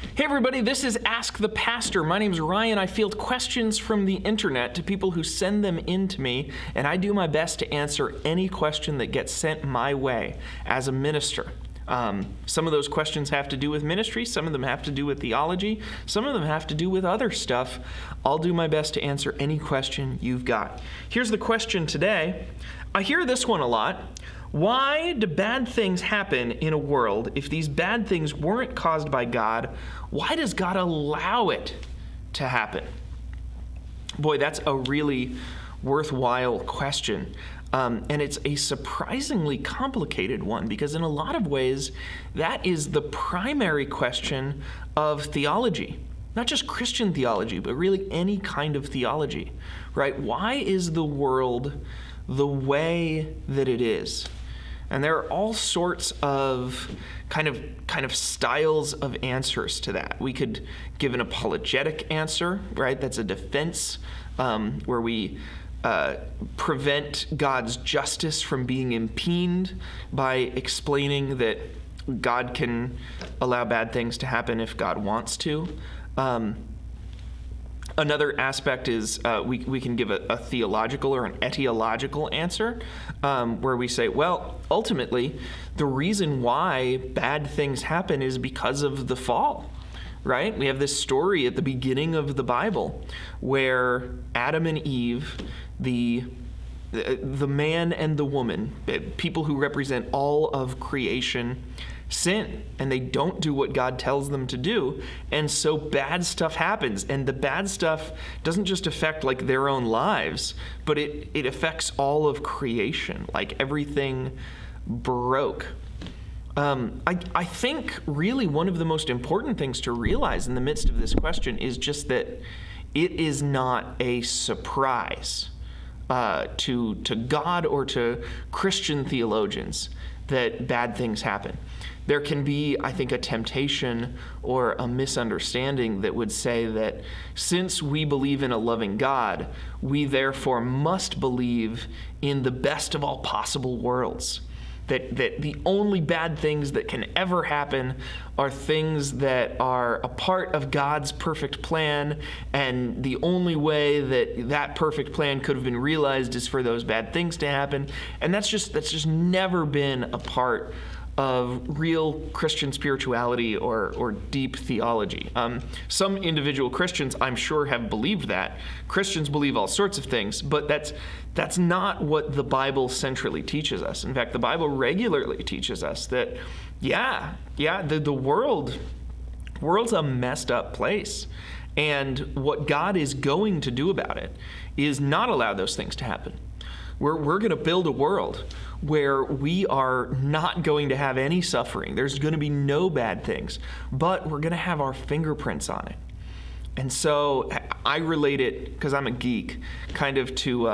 Hey everybody, this is Ask the Pastor. My name's Ryan. I field questions from the internet to people who send them in to me, and I do my best to answer any question that gets sent my way as a minister. Some of those questions have to do with ministry, some of them have to do with theology, some of them have to do with other stuff. I'll do my best to answer any question you've got. Here's the question today. I hear this one a lot. Why do bad things happen in a world? If these bad things weren't caused by God, why does God allow it to happen? Boy, that's a really worthwhile question. And it's a surprisingly complicated one because in a lot of ways, that is the primary question of theology. Not just Christian theology, but really any kind of theology, right? Why is the world the way that it is? And there are all sorts of kind of styles of answers to that. We could give an apologetic answer, right? That's a defense where we prevent God's justice from being impugned by explaining that God can allow bad things to happen if God wants to. Another aspect is we can give a theological or an etiological answer where we say, well, ultimately, the reason why bad things happen is because of the fall, right? We have this story at the beginning of the Bible where Adam and Eve, the man and the woman, people who represent all of creation, sin, and they don't do what God tells them to do, and so bad stuff happens. And the bad stuff doesn't just affect like their own lives, but it affects all of creation. Like everything broke. I think really one of the most important things to realize in the midst of this question is just that it is not a surprise to God or to Christian theologians that bad things happen. There can be, I think, a temptation or a misunderstanding that would say that since we believe in a loving God, we therefore must believe in the best of all possible worlds. That the only bad things that can ever happen are things that are a part of God's perfect plan, and the only way that perfect plan could have been realized is for those bad things to happen. And that's just never been a part of real Christian spirituality or deep theology. Some individual Christians, I'm sure, have believed that. Christians believe all sorts of things, but that's not what the Bible centrally teaches us. In fact, the Bible regularly teaches us that, the world's a messed up place. And what God is going to do about it is not allow those things to happen. We're going to build a world where we are not going to have any suffering. There's going to be no bad things, but we're going to have our fingerprints on it. And so I relate it, because I'm a geek, kind of to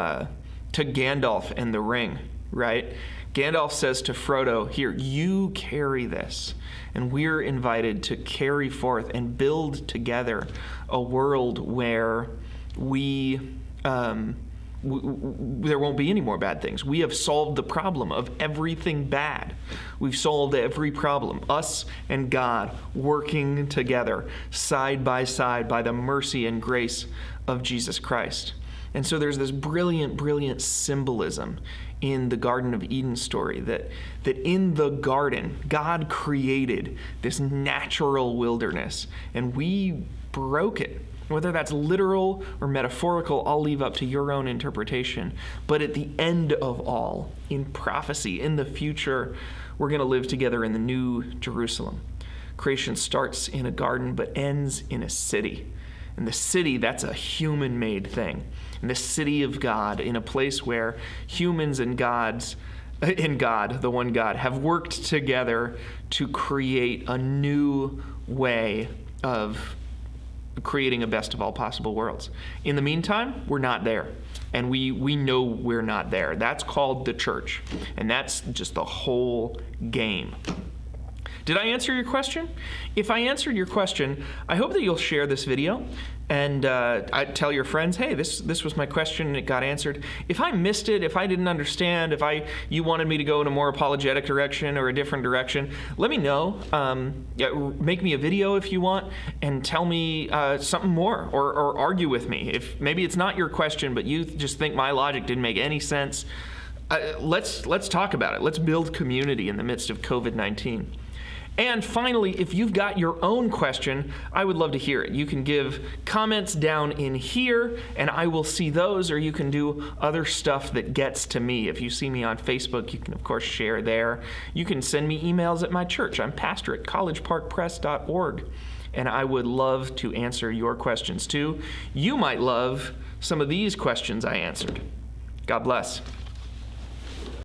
Gandalf and the ring, right? Gandalf says to Frodo, here, you carry this. And we're invited to carry forth and build together a world where there won't be any more bad things. We have solved the problem of everything bad. We've solved every problem. Us and God working together, side by side, by the mercy and grace of Jesus Christ. And so there's this brilliant, brilliant symbolism in the Garden of Eden story that in the garden, God created this natural wilderness, and we broke it. Whether that's literal or metaphorical, I'll leave up to your own interpretation. But at the end of all, in prophecy, in the future, we're going to live together in the new Jerusalem. Creation starts in a garden but ends in a city. And the city, that's a human-made thing. And the city of God, in a place where humans and God, the one God, have worked together to create a new way of creating a best of all possible worlds. In the meantime, we're not there. And we know we're not there. That's called the church. And that's just the whole game. Did I answer your question? If I answered your question, I hope that you'll share this video and tell your friends, hey, this was my question and it got answered. If I missed it, if I didn't understand, if you wanted me to go in a more apologetic direction or a different direction, let me know. Make me a video if you want and tell me something more or argue with me. If maybe it's not your question, but you just think my logic didn't make any sense, let's talk about it. Let's build community in the midst of COVID-19. And finally, if you've got your own question, I would love to hear it. You can give comments down in here, and I will see those, or you can do other stuff that gets to me. If you see me on Facebook, you can, of course, share there. You can send me emails at my church. I'm pastor at collegeparkpress.org, and I would love to answer your questions, too. You might love some of these questions I answered. God bless.